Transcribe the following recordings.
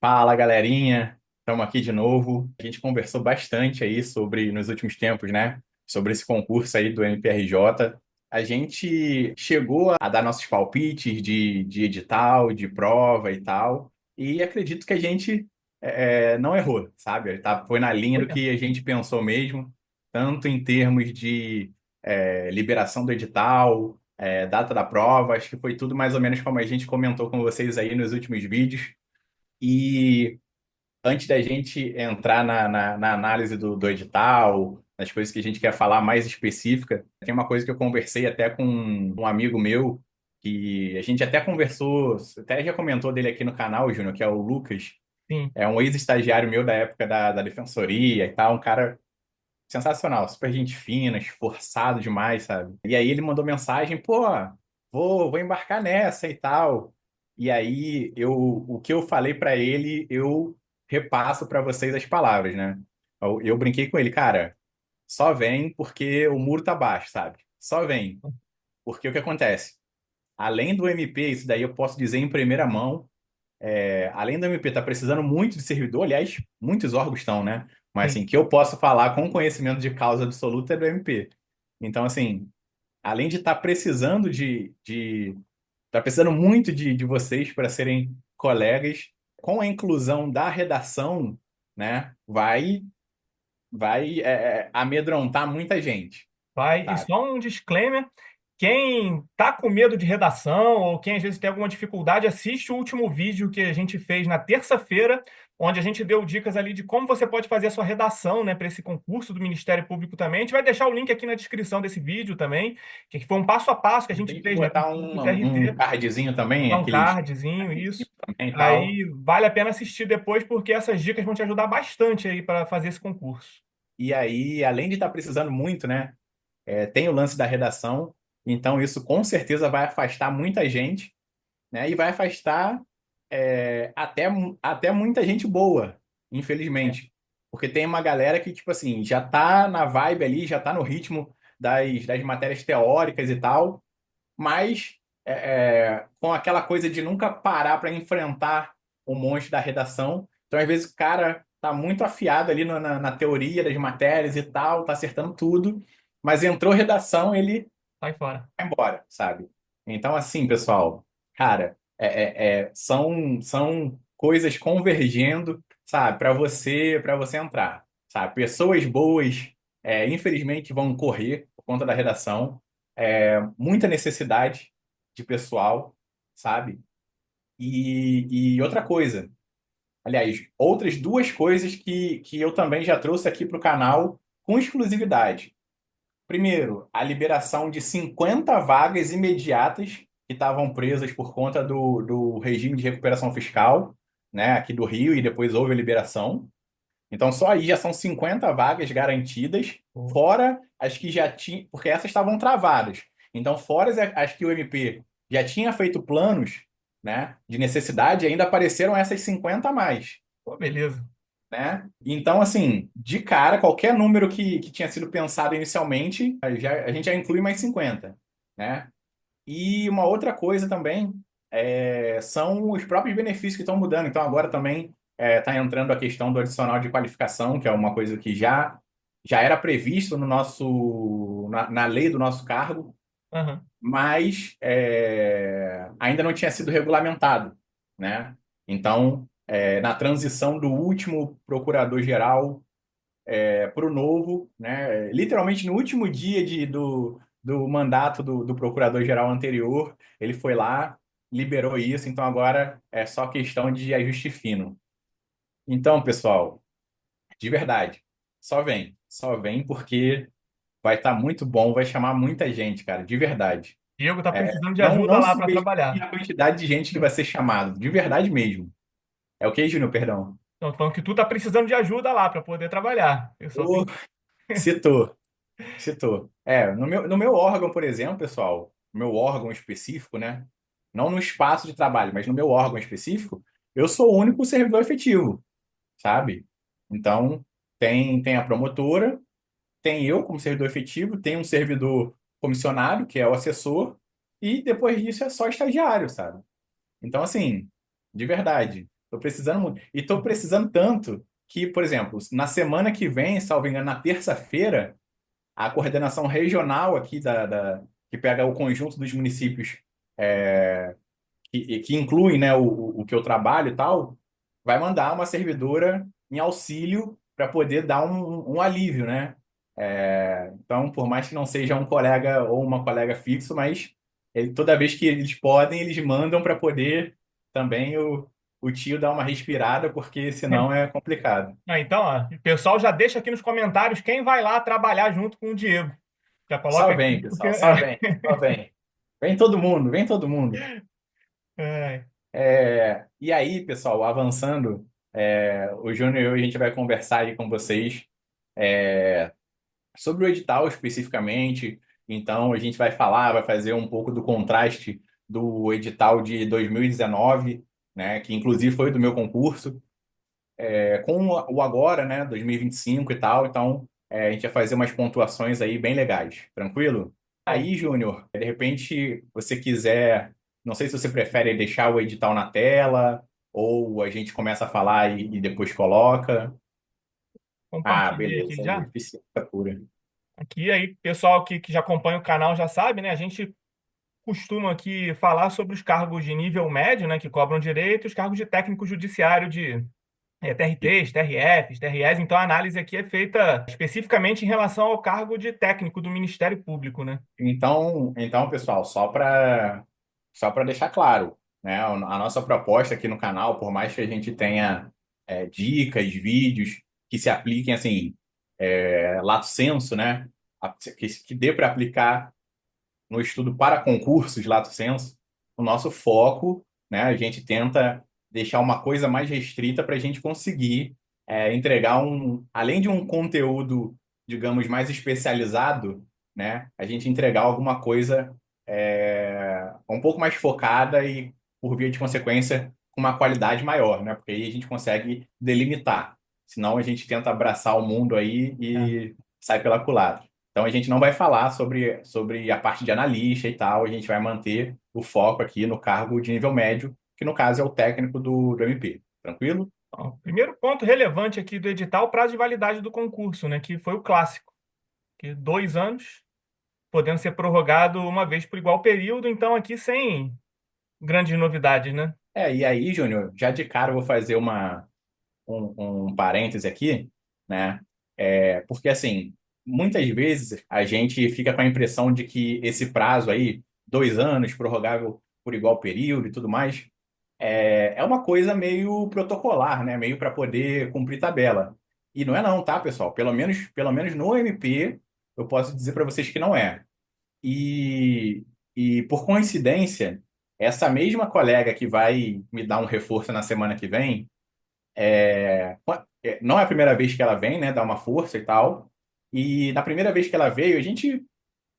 Fala, galerinha. Estamos aqui de novo. A gente conversou bastante aí sobre, nos últimos tempos, né? Sobre esse concurso aí do MPRJ. A gente chegou a dar nossos palpites de edital, de prova e tal. E acredito que a gente não errou, sabe? Foi na linha do que a gente pensou mesmo, tanto em termos de liberação do edital, data da prova. Acho que foi tudo mais ou menos como a gente comentou com vocês aí nos últimos vídeos. E antes da gente entrar na análise do edital, nas coisas que a gente quer falar mais específica, tem uma coisa que eu conversei até com um amigo meu, que a gente até conversou, até já comentou dele aqui no canal, Júnior, que é o Lucas. Sim. É um ex-estagiário meu da época da defensoria e tal, um cara sensacional, super gente fina, esforçado demais, sabe? E aí ele mandou mensagem, pô, vou embarcar nessa e tal. E aí o que eu falei pra ele, eu repasso pra vocês as palavras, né? Eu brinquei com ele, cara, só vem porque o muro tá baixo, sabe? Só vem. Porque o que acontece? Além do MP, isso daí eu posso dizer em primeira mão, além do MP estar precisando muito de servidor, aliás, muitos órgãos estão, né? Mas Sim. assim, que eu posso falar com conhecimento de causa absoluta é do MP. Então, assim, além de estar precisando tá precisando muito de vocês para serem colegas, com a inclusão da redação, né? Vai amedrontar muita gente, Vai. E sabe? só um disclaimer: quem tá com medo de redação ou quem às vezes tem alguma dificuldade, assiste o último vídeo que a gente fez na terça-feira, onde a gente deu dicas ali de como você pode fazer a sua redação, né, para esse concurso do Ministério Público também. A gente vai deixar o link aqui na descrição desse vídeo também, que foi um passo a passo que a gente Tem que fez, né, com botar o um TRT, cardzinho também, botar um aqueles cardzinho, isso. também e tal. Aí vale a pena assistir depois, porque essas dicas vão te ajudar bastante aí para fazer esse concurso. E aí, além de estar precisando muito, né? Tem o lance da redação, então isso com certeza vai afastar muita gente, né? E vai afastar até muita gente boa, infelizmente. Porque tem uma galera que, tipo assim, já tá na vibe ali, já tá no ritmo das matérias teóricas e tal, mas com aquela coisa de nunca parar para enfrentar o monstro da redação. Então, às vezes, o cara tá muito afiado ali na teoria das matérias e tal, tá acertando tudo, mas entrou redação, ele Sai fora. vai embora, sabe? Então, assim, pessoal, cara, são coisas convergendo, sabe, para você entrar, sabe? Pessoas boas, infelizmente, vão correr por conta da redação, muita necessidade de pessoal, sabe? E outra coisa, aliás, outras duas coisas que eu também já trouxe aqui para o canal com exclusividade. Primeiro, a liberação de 50 vagas imediatas que estavam presas por conta do regime de recuperação fiscal, né, aqui do Rio, e depois houve a liberação. Então, só aí já são 50 vagas garantidas, Pô, fora as que já tinham, porque essas estavam travadas. Então, fora as que o MP já tinha feito planos, né, de necessidade, ainda apareceram essas 50 a mais, pô, beleza. né? Então, assim, de cara, qualquer número que tinha sido pensado inicialmente, a gente já inclui mais 50, né? E uma outra coisa também são os próprios benefícios que estão mudando. Então, agora também está entrando a questão do adicional de qualificação, que é uma coisa que já era previsto no na lei do nosso cargo, Aham. mas ainda não tinha sido regulamentado, né? Então, na transição do último procurador-geral para o novo, né? Literalmente no último dia do mandato do procurador-geral anterior, ele foi lá, liberou isso, então agora é só questão de ajuste fino. Então, pessoal, de verdade, só vem porque vai estar muito bom, vai chamar muita gente, cara, de verdade. Diego tá precisando de Não, ajuda não lá para subestime trabalhar. a quantidade de gente que vai ser chamado, de verdade mesmo. É o que, Júnior? Perdão. Então, tô falando que tu tá precisando de ajuda lá para poder trabalhar. Eu só Ô, tenho. citou. Citou. No meu órgão, por exemplo, pessoal, no meu órgão específico, né? Não no espaço de trabalho, mas no meu órgão específico, eu sou o único servidor efetivo, sabe? Então, tem a promotora, tem eu como servidor efetivo, tem um servidor comissionado, que é o assessor, e depois disso é só estagiário, sabe? Então, assim, de verdade. Tô precisando muito. E tô precisando tanto que, por exemplo, na semana que vem, salvo engano, na terça-feira, a coordenação regional aqui que pega o conjunto dos municípios que inclui, né, o que eu trabalho e tal, vai mandar uma servidora em auxílio para poder dar um alívio, né? Então, por mais que não seja um colega ou uma colega fixo, mas toda vez que eles podem, eles mandam para poder também o tio dar uma respirada, porque senão é complicado. Ah, então, ó, o pessoal já deixa aqui nos comentários quem vai lá trabalhar junto com o Diego. Já coloca Só aqui, vem, porque pessoal, só vem, só vem. Vem todo mundo, vem todo mundo. é, E aí, pessoal, avançando, o Júnior e eu, a gente vai conversar aí com vocês sobre o edital especificamente. Então, a gente vai falar, vai fazer um pouco do contraste do edital de 2019, né, que inclusive foi do meu concurso, com o agora, né, 2025 e tal. Então, a gente vai fazer umas pontuações aí bem legais. Tranquilo? bom, Aí, Júnior, de repente, você quiser, não sei se você prefere deixar o edital na tela ou a gente começa a falar e depois coloca. Ah, compartilhei aqui beleza, aí, já. eficiência pura. Aqui, aí, pessoal que já acompanha o canal já sabe, né? A gente costuma aqui falar sobre os cargos de nível médio, né, que cobram direito, os cargos de técnico judiciário de TRTs, TRFs, TREs. Então, a análise aqui é feita especificamente em relação ao cargo de técnico do Ministério Público, né? Então, pessoal, só para deixar claro, né, a nossa proposta aqui no canal, por mais que a gente tenha dicas, vídeos que se apliquem assim, lato sensu, né, que dê para aplicar no estudo para concursos, lato sensu, o nosso foco, né, a gente tenta deixar uma coisa mais restrita para a gente conseguir entregar além de um conteúdo, digamos, mais especializado, né, a gente entregar alguma coisa um pouco mais focada e, por via de consequência, com uma qualidade maior, né, porque aí a gente consegue delimitar. Senão a gente tenta abraçar o mundo aí É. e sai pela culatra. Então a gente não vai falar sobre a parte de analista e tal, a gente vai manter o foco aqui no cargo de nível médio, que no caso é o técnico do MP. Tranquilo? Bom, primeiro ponto relevante aqui do edital, o prazo de validade do concurso, né, que foi o clássico, que 2 anos, podendo ser prorrogado uma vez por igual período, então aqui sem grandes novidades, né? E aí, Júnior, já de cara eu vou fazer um parêntese aqui, né? Porque, assim, muitas vezes a gente fica com a impressão de que esse prazo aí, 2 anos, prorrogável por igual período e tudo mais, é uma coisa meio protocolar, né? Meio para poder cumprir tabela. E não é não, tá, pessoal? Pelo menos no MP, eu posso dizer para vocês que não é. E, e por coincidência, essa mesma colega que vai me dar um reforço na semana que vem, não é a primeira vez que ela vem, né, dar uma força e tal. E na primeira vez que ela veio, a gente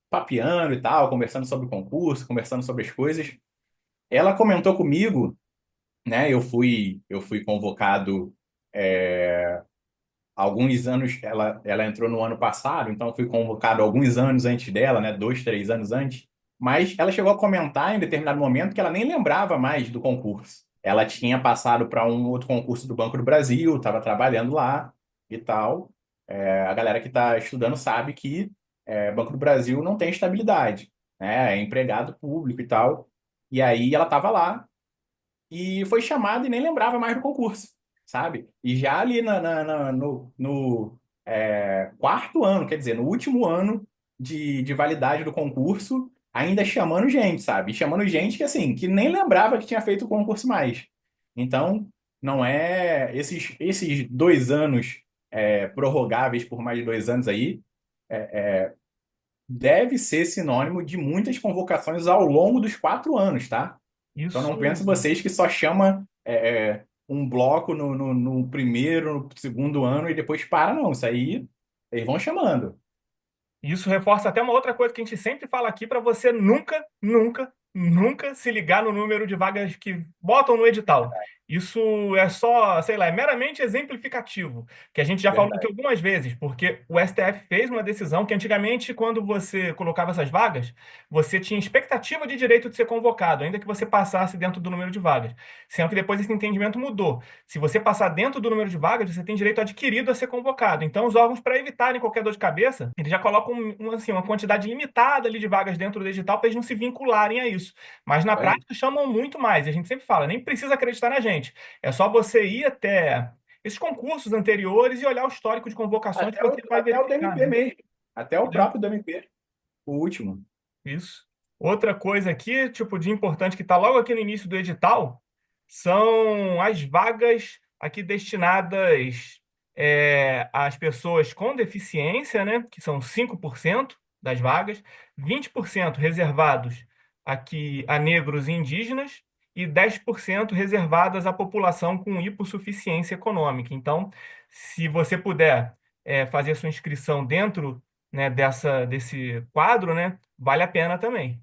papeando e tal, conversando sobre o concurso, conversando sobre as coisas. Ela comentou comigo, né, eu fui convocado alguns anos, ela entrou no ano passado, então eu fui convocado alguns anos antes dela, né, 2, 3 anos antes. Mas ela chegou a comentar em determinado momento que ela nem lembrava mais do concurso. Ela tinha passado para um outro concurso do Banco do Brasil, estava trabalhando lá e tal. A galera que está estudando sabe que Banco do Brasil não tem estabilidade, né? É empregado público e tal. E aí ela estava lá e foi chamada e nem lembrava mais do concurso, sabe? E já ali no quarto ano, quer dizer, no último ano de validade do concurso, ainda chamando gente, sabe? E chamando gente que, assim, que nem lembrava que tinha feito o concurso mais. Então, não é esses 2 anos prorrogáveis por mais de 2 anos aí, deve ser sinônimo de muitas convocações ao longo dos 4 anos, tá? Então não Isso, pensem vocês que só chama um bloco no primeiro, no segundo ano e depois para, não. Isso aí eles vão chamando. isso reforça até uma outra coisa que a gente sempre fala aqui para você nunca, nunca, nunca se ligar no número de vagas que botam no edital. Isso é só, sei lá, é meramente exemplificativo, que a gente já falou aqui Verdade. algumas vezes, porque o STF fez uma decisão que antigamente, quando você colocava essas vagas, você tinha expectativa de direito de ser convocado, ainda que você passasse dentro do número de vagas. Sendo que depois esse entendimento mudou. Se você passar dentro do número de vagas, você tem direito adquirido a ser convocado. Então, os órgãos, para evitarem qualquer dor de cabeça, eles já colocam assim, uma quantidade limitada ali de vagas dentro do edital para eles não se vincularem a isso. Mas na Aí. prática chamam muito mais. E a gente sempre fala, nem precisa acreditar na gente. É só você ir até esses concursos anteriores e olhar o histórico de convocações que você vai Até o verificar, DMP né? mesmo. Até o Entendeu? próprio DMP, o último. Isso. Outra coisa aqui, tipo, de importante que está logo aqui no início do edital, são as vagas aqui destinadas às pessoas com deficiência, né? Que são 5% das vagas, 20% reservados aqui a negros e indígenas e 10% reservadas à população com hipossuficiência econômica. Então, se você puder fazer a sua inscrição dentro, né, desse quadro, né? Vale a pena também.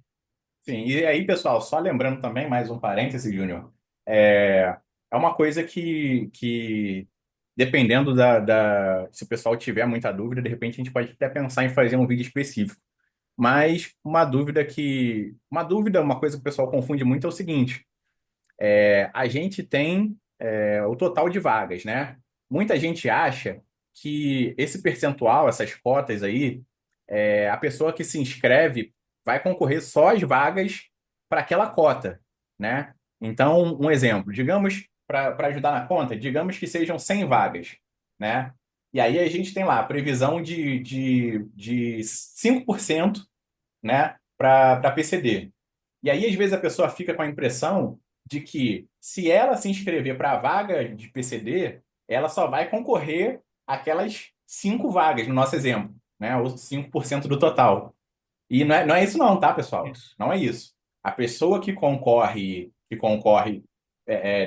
Sim, e aí, pessoal, só lembrando também, mais um parêntese, Júnior, é, é uma coisa que dependendo se o pessoal tiver muita dúvida, de repente a gente pode até pensar em fazer um vídeo específico. Mas uma coisa que o pessoal confunde muito é o seguinte: a gente tem o total de vagas, né? Muita gente acha que esse percentual, essas cotas aí, a pessoa que se inscreve vai concorrer só às vagas para aquela cota, né? Então, um exemplo, digamos, para ajudar na conta, digamos que sejam 100 vagas, né? E aí a gente tem lá a previsão de 5%, né, para PCD. E aí, às vezes, a pessoa fica com a impressão de que se ela se inscrever para a vaga de PCD, ela só vai concorrer àquelas 5 vagas, no nosso exemplo, né? Os 5% do total. E não é isso não, tá, pessoal? Isso. Não é isso. A pessoa que concorre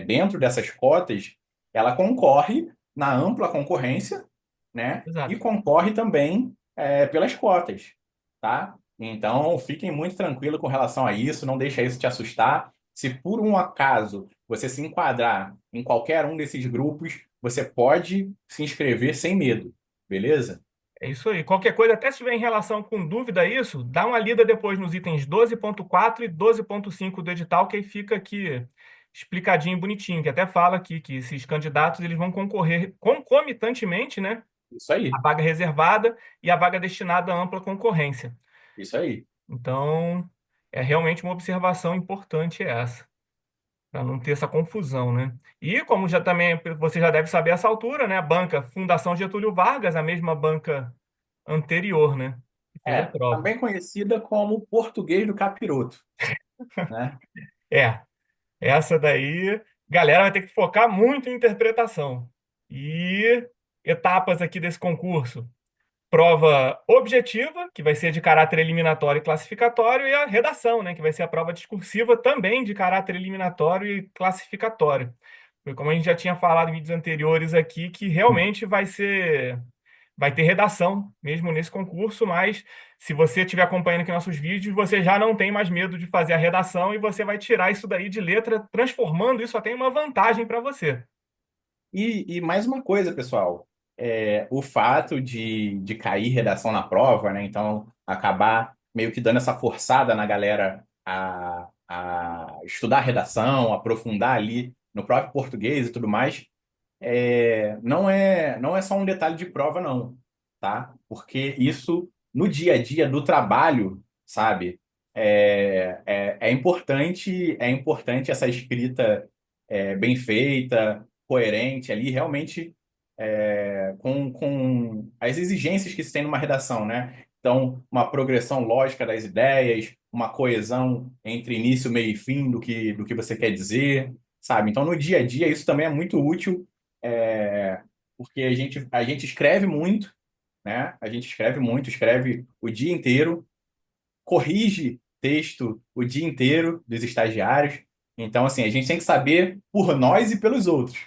dentro dessas cotas, ela concorre na ampla concorrência, né? E Exato. concorre também pelas cotas, tá? Então, fiquem muito tranquilos com relação a isso, não deixa isso te assustar. Se por um acaso você se enquadrar em qualquer um desses grupos, você pode se inscrever sem medo, beleza? É isso aí. Qualquer coisa, até se tiver em relação com dúvida a isso, dá uma lida depois nos itens 12.4 e 12.5 do edital, que aí fica aqui explicadinho, e bonitinho, que até fala aqui que esses candidatos eles vão concorrer concomitantemente, né? Isso A aí, vaga reservada e a vaga destinada à ampla concorrência. isso aí. Então, é realmente uma observação importante essa, para não ter essa confusão, né? E como já também você já deve saber essa altura, né? A banca Fundação Getúlio Vargas, a mesma banca anterior, né? Que fez a prova. Também conhecida como português do capiroto, né? É, essa daí, galera vai ter que focar muito em interpretação. E etapas aqui desse concurso. Prova objetiva, que vai ser de caráter eliminatório e classificatório, e a redação, né, que vai ser a prova discursiva também de caráter eliminatório e classificatório. Foi como a gente já tinha falado em vídeos anteriores aqui, que realmente vai ter redação mesmo nesse concurso, mas se você estiver acompanhando aqui nossos vídeos, você já não tem mais medo de fazer a redação e você vai tirar isso daí de letra, transformando isso até em uma vantagem para você. E mais uma coisa, pessoal, o fato de cair redação na prova, né? Então, acabar meio que dando essa forçada na galera a estudar redação, aprofundar ali no próprio português e tudo mais, não é só um detalhe de prova, não, tá? Porque isso, no dia a dia do trabalho, sabe, é importante essa escrita bem feita, coerente ali, realmente com as exigências que se tem numa redação, né? Então, uma progressão lógica das ideias, uma coesão entre início, meio e fim do que você quer dizer, sabe? Então, no dia a dia, isso também é muito útil, porque a gente escreve muito, né? A gente escreve muito, escreve o dia inteiro, corrige texto o dia inteiro dos estagiários. Então, assim, a gente tem que saber por nós e pelos outros,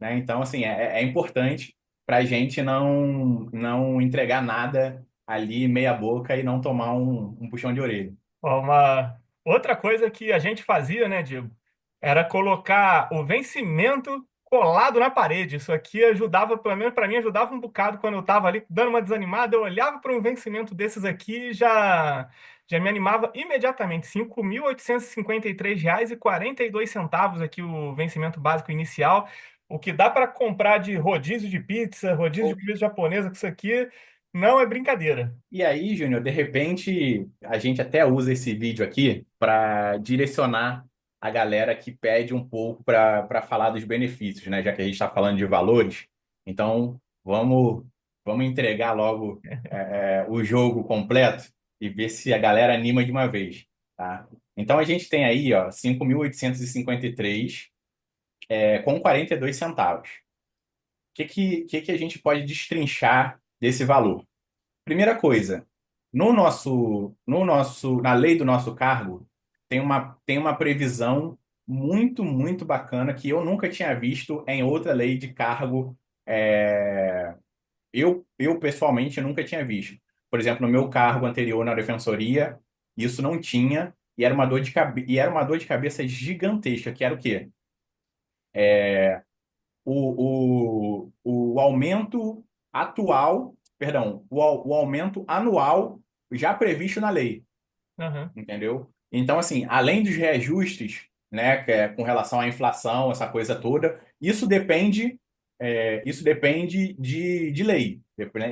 né? Então, assim, é importante para a gente não entregar nada ali meia boca e não tomar um puxão de orelha. Ó, uma outra coisa que a gente fazia, né, Diego? Era colocar o vencimento colado na parede. Isso aqui ajudava, pelo menos para mim, ajudava um bocado quando eu estava ali dando uma desanimada. Eu olhava para um vencimento desses aqui e já me animava imediatamente. R$ 5.853,42 aqui o vencimento básico inicial. O que dá para comprar de rodízio de pizza, rodízio de comida japonesa, que isso aqui não é brincadeira. E aí, Júnior, de repente, a gente até usa esse vídeo aqui para direcionar a galera que pede um pouco para falar dos benefícios, né? Já que a gente está falando de valores. Então, vamos entregar logo o jogo completo e ver se a galera anima de uma vez, tá? Então, a gente tem aí, ó, 5.853 com 42 centavos. O que a gente pode destrinchar desse valor? Primeira coisa, na lei do nosso cargo, tem uma previsão muito bacana que eu nunca tinha visto em outra lei de cargo. Eu pessoalmente nunca tinha visto. Por exemplo, no meu cargo anterior na defensoria, isso não tinha, e era uma dor de cabeça gigantesca, que era o quê? O aumento atual, perdão, o aumento anual já previsto na lei, Aham, entendeu? Então, assim, além dos reajustes, né, que é com relação à inflação, essa coisa toda, isso depende de lei,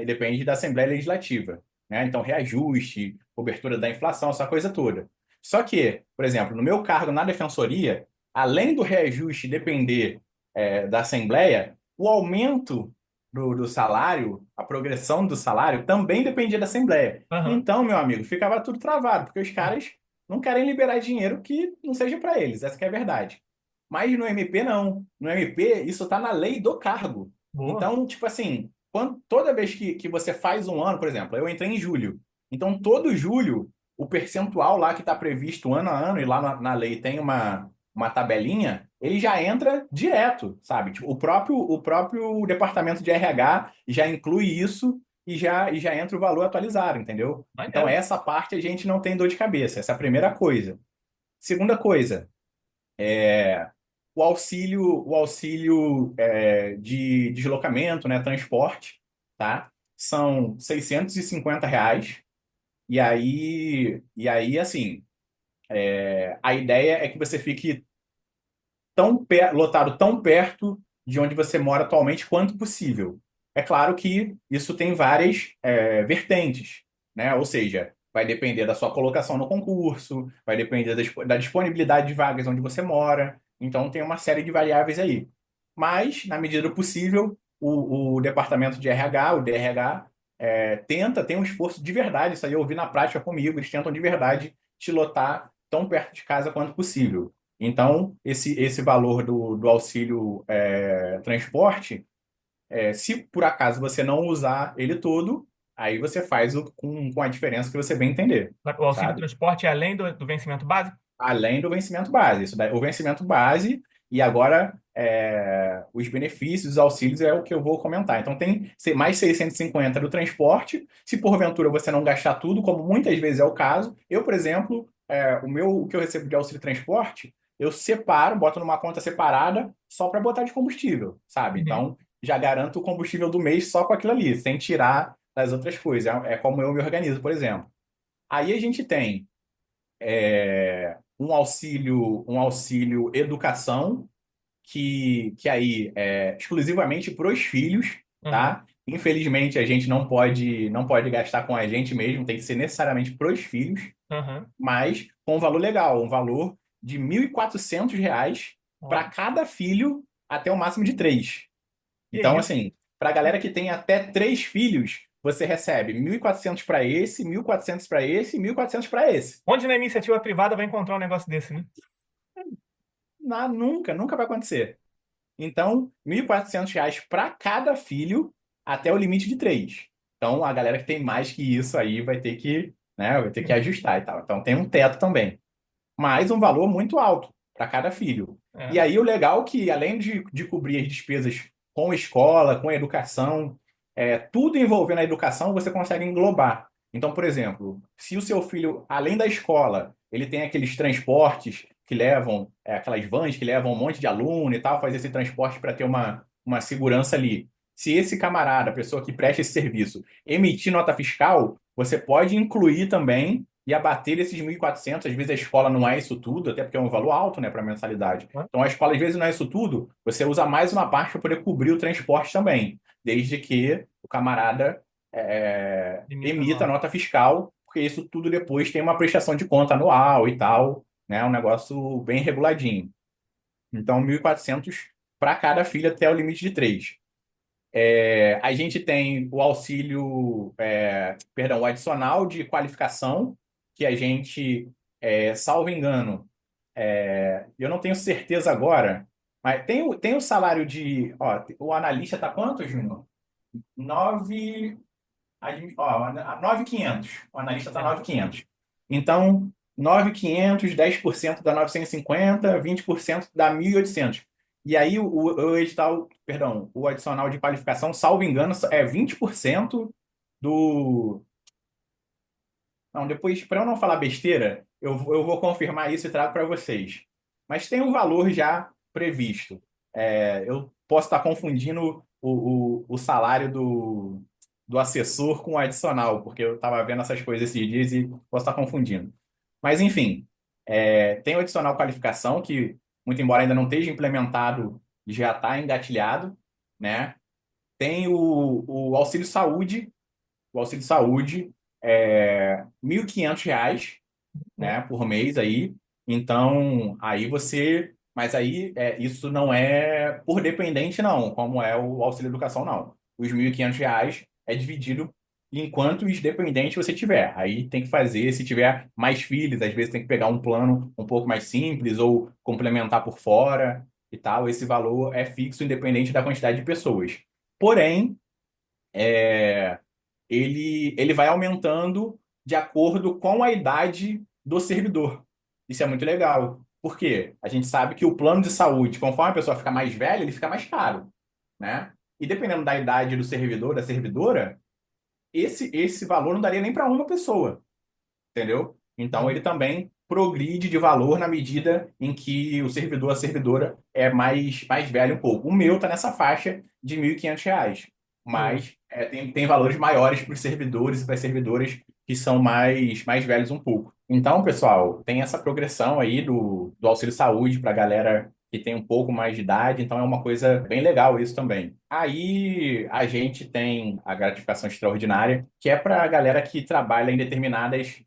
depende da Assembleia Legislativa, né? Então, reajuste, cobertura da inflação, essa coisa toda. Só que, por exemplo, no meu cargo na defensoria, além do reajuste depender, da Assembleia, o aumento do salário, a progressão do salário, também dependia da Assembleia. aham. Então, meu amigo, ficava tudo travado, porque os caras não querem liberar dinheiro que não seja para eles, essa que é a verdade. Mas no MP não. No MP, isso está na lei do cargo. Boa. Então, tipo assim, toda vez que você faz um ano, por exemplo, eu entrei em julho. Então, todo julho, o percentual lá que está previsto ano a ano, e lá na lei tem uma tabelinha, ele já entra direto, sabe? Tipo, o próprio departamento de RH já inclui isso e já entra o valor atualizado, entendeu? Então, Maneiro. essa parte a gente não tem dor de cabeça. Essa é a primeira coisa. Segunda coisa, o auxílio de deslocamento, né, transporte, tá? São R$ 650. E aí, assim, a ideia é que você fique lotado tão perto de onde você mora atualmente quanto possível. É claro que isso tem várias vertentes, né? Ou seja, vai depender da sua colocação no concurso, vai depender da disponibilidade de vagas onde você mora. Então, tem uma série de variáveis aí. Mas, na medida do possível, o departamento de RH, o DRH, tem um esforço de verdade. Isso aí eu vi na prática comigo. Eles tentam de verdade te lotar tão perto de casa quanto possível. Então, esse valor do auxílio transporte, se por acaso você não usar ele todo, aí você faz com a diferença que você bem entender, O auxílio sabe? transporte é além do vencimento básico? Além do vencimento base. Isso daí, o vencimento base e agora os benefícios, os auxílios é o que eu vou comentar. Então, tem mais 650 do transporte. Se porventura você não gastar tudo, como muitas vezes é o caso, eu, por exemplo, o que eu recebo de auxílio transporte, eu separo, boto numa conta separada só para botar de combustível, sabe? Uhum. Então, já garanto o combustível do mês só com aquilo ali, sem tirar das outras coisas. É como eu me organizo, por exemplo. Aí a gente tem um auxílio educação, que aí é exclusivamente para os filhos, Aham, tá? Infelizmente, a gente não pode gastar com a gente mesmo, tem que ser necessariamente para os filhos, aham. mas com um valor legal, um valor de R$ 1.400 para Olha, cada filho até o máximo de três. que Então, isso. assim, para a galera que tem até três filhos, você recebe 1.400 para esse, 1.400 para esse e 1.400 para esse. Onde na iniciativa privada vai encontrar um negócio desse, né? Nunca vai acontecer. Então, R$ 1.400 para cada filho até o limite de três. Então, a galera que tem mais que isso aí vai ter que, né, vai ter que ajustar e tal. Então, tem um teto também. Mas um valor muito alto para cada filho. E É. aí, o legal é que, além de cobrir as despesas com escola, com educação, tudo envolvendo a educação, você consegue englobar. Então, por exemplo, se o seu filho, além da escola, ele tem aqueles transportes que levam, aquelas vans que levam um monte de aluno e tal, fazer esse transporte para ter uma segurança ali. Se esse camarada, a pessoa que presta esse serviço, emitir nota fiscal, você pode incluir também e abater esses 1.400. Às vezes a escola não é isso tudo, até porque é um valor alto, né, para mensalidade. Então a escola às vezes não é isso tudo, você usa mais uma parte para poder cobrir o transporte também, desde que o camarada Limita a emita nota. nota fiscal, porque isso tudo depois tem uma prestação de conta anual e tal, né, um negócio bem reguladinho. Então 1.400 para cada filho até o limite de três. A gente tem o auxílio, perdão, o adicional de qualificação, que a gente, salvo engano, eu não tenho certeza agora, mas tem o salário de. Ó, o analista está quanto, Júnior? 9. Ó, 9.500. O analista está É. 9.500. Então, 9.500, 10% dá 950, 20% dá 1.800. E aí o edital, perdão, o adicional de qualificação, salvo engano, é 20% do. Não, depois, para eu não falar besteira, eu vou confirmar isso e trago para vocês. Mas tem um valor já previsto. Eu posso estar confundindo o salário do assessor com o adicional, porque eu estava vendo essas coisas esses dias e posso estar confundindo. Mas, enfim, tem o adicional qualificação, que, muito embora ainda não esteja implementado, já está engatilhado, né? Tem o auxílio saúde, R$ 1.500, né, por mês aí. Então, aí você. Mas aí isso não é por dependente, não, como é o auxílio educação, não. Os R$ 1.500 é dividido em quantos dependentes você tiver. Aí tem que fazer, se tiver mais filhos, às vezes tem que pegar um plano um pouco mais simples ou complementar por fora e tal. Esse valor é fixo, independente da quantidade de pessoas. Porém, ele vai aumentando de acordo com a idade do servidor. Isso é muito legal. Por quê? A gente sabe que o plano de saúde, conforme a pessoa fica mais velha, ele fica mais caro, né? E dependendo da idade do servidor, da servidora, esse valor não daria nem para uma pessoa, entendeu? Então ele também progride de valor na medida em que o servidor, a servidora é mais velho um pouco. O meu está nessa faixa de R$ 1.500, Boa. mas tem valores maiores para os servidores e para as servidoras que são mais velhos um pouco. Então, pessoal, tem essa progressão aí do auxílio saúde para a galera que tem um pouco mais de idade, então é uma coisa bem legal isso também. Aí a gente tem a gratificação extraordinária, que é para a galera que trabalha em determinadas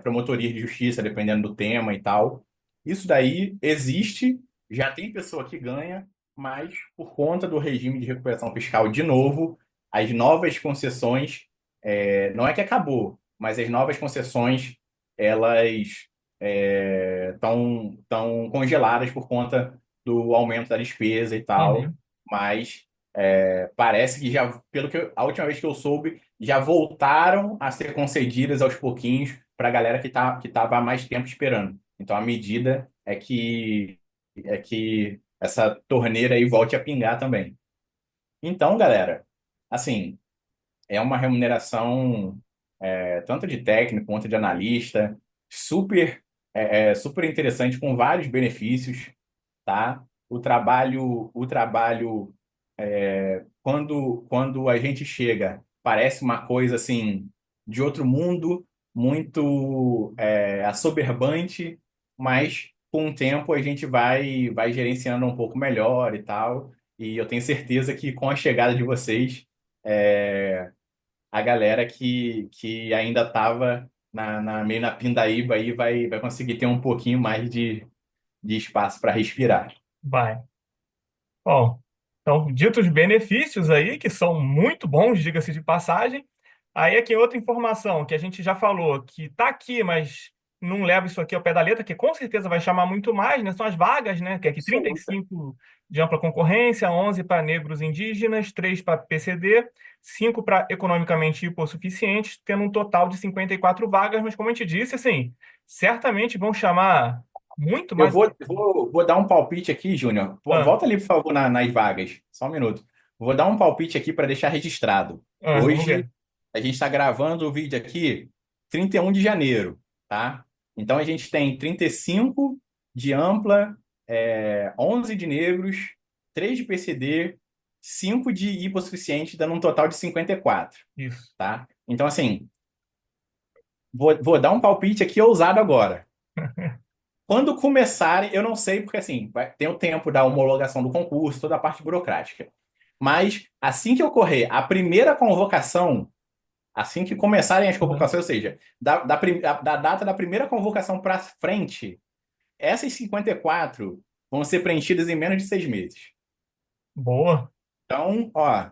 promotorias de justiça, dependendo do tema e tal. Isso daí existe, já tem pessoa que ganha, mas por conta do regime de recuperação fiscal, de novo, as novas concessões, não é que acabou, mas as novas concessões, elas estão tão congeladas por conta do aumento da despesa e tal, Uhum. mas parece que já, a última vez que eu soube, já voltaram a ser concedidas aos pouquinhos para a galera que estava há mais tempo esperando. Então a medida é que essa torneira aí volte a pingar também. Então, galera, assim, é uma remuneração tanto de técnico quanto de analista, super interessante, com vários benefícios, tá? O trabalho quando a gente chega, parece uma coisa assim de outro mundo, muito assoberbante, mas com o tempo a gente vai gerenciando um pouco melhor e tal. E eu tenho certeza que com a chegada de vocês, a galera que ainda estava meio na pindaíba aí vai conseguir ter um pouquinho mais de espaço para respirar. Vai. Bom, então, ditos benefícios aí, que são muito bons, diga-se de passagem. Aí aqui outra informação que a gente já falou, que está aqui, mas não leva isso aqui ao pé da letra, que com certeza vai chamar muito mais, né? São as vagas, né? Que é aqui Absoluta. 35 de ampla concorrência, 11 para negros indígenas, 3 para PCD, 5 para economicamente hipossuficientes, tendo um total de 54 vagas, mas como a gente disse, assim, certamente vão chamar muito Eu mais. vou dar um palpite aqui, Júnior. Ah, Volta ali, por favor, nas vagas. Só um minuto. Vou dar um palpite aqui para deixar registrado. vamos Hoje, ver. a gente está gravando o vídeo aqui 31 de janeiro, tá? Então, a gente tem 35. de ampla, 11 de negros, 3 de PCD, 5 de hipossuficiente, dando um total de 54, Isso. tá? Então, assim, vou dar um palpite aqui ousado agora. Quando começarem, eu não sei, porque assim, tem o tempo da homologação do concurso, toda a parte burocrática. Mas assim que ocorrer a primeira convocação, assim que começarem as Uhum. convocações, ou seja, da data da primeira convocação para frente, essas 54 vão ser preenchidas em menos de 6 meses. Boa. Então, ó,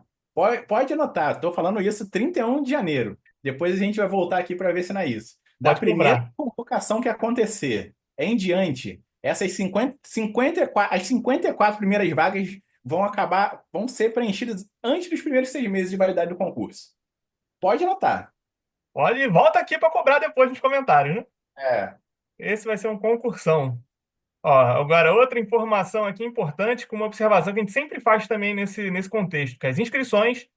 pode anotar, estou falando isso 31 de janeiro. Depois a gente vai voltar aqui para ver se não é isso. Da Pode primeira cobrar. convocação que acontecer em diante, essas 54, as 54 primeiras vagas vão ser preenchidas antes dos primeiros 6 meses de validade do concurso. Pode anotar. Pode, volta aqui para cobrar depois nos comentários, né? É, Esse vai ser um concursão. Ó, agora, outra informação aqui importante, com uma observação que a gente sempre faz também nesse contexto, que as inscrições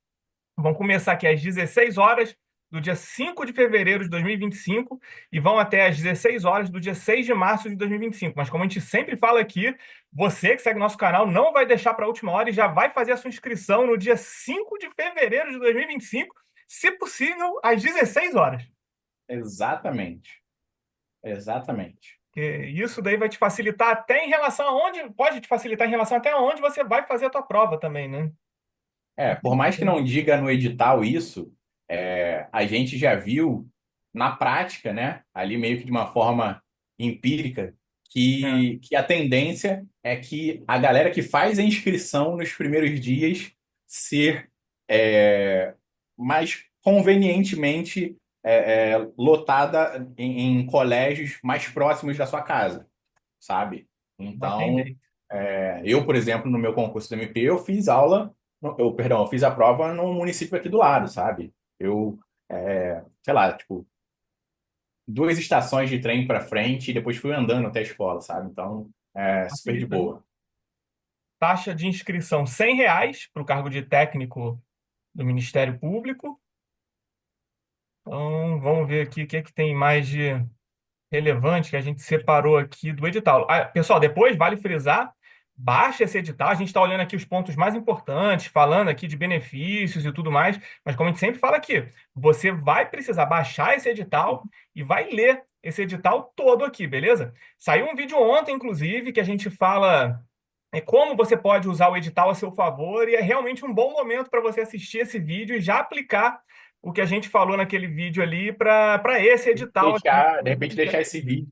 vão começar aqui às 16 horas do dia 5 de fevereiro de 2025 e vão até às 16 horas do dia 6 de março de 2025. Mas como a gente sempre fala aqui, você que segue nosso canal não vai deixar para a última hora e já vai fazer a sua inscrição no dia 5 de fevereiro de 2025, se possível, às 16 horas. exatamente. Exatamente. Porque isso daí vai te facilitar até em relação a onde, pode te facilitar em relação até aonde você vai fazer a tua prova também, né? Por mais que não diga no edital isso, a gente já viu na prática, né, ali meio que de uma forma empírica, É, que a tendência é que a galera que faz a inscrição nos primeiros dias ser mais convenientemente lotada em colégios mais próximos da sua casa, sabe? vai ter Então, jeito. eu, por exemplo, no meu concurso do MP, eu fiz aula, perdão, eu fiz a prova no município aqui do lado, sabe? Sei lá, tipo, 2 estações de trem para frente e depois fui andando até a escola, sabe? Então, super de Facilita, né? boa. Taxa de inscrição R$ 100 para o cargo de técnico do Ministério Público. Então, vamos ver aqui o que é que tem mais de relevante que a gente separou aqui do edital. Ah, pessoal, depois vale frisar, baixa esse edital. A gente está olhando aqui os pontos mais importantes, falando aqui de benefícios e tudo mais, mas como a gente sempre fala aqui, você vai precisar baixar esse edital e vai ler esse edital todo aqui, beleza? Saiu um vídeo ontem, inclusive, que a gente fala como você pode usar o edital a seu favor, e é realmente um bom momento para você assistir esse vídeo e já aplicar o que a gente falou naquele vídeo ali para esse edital aqui. De repente deixar esse vídeo,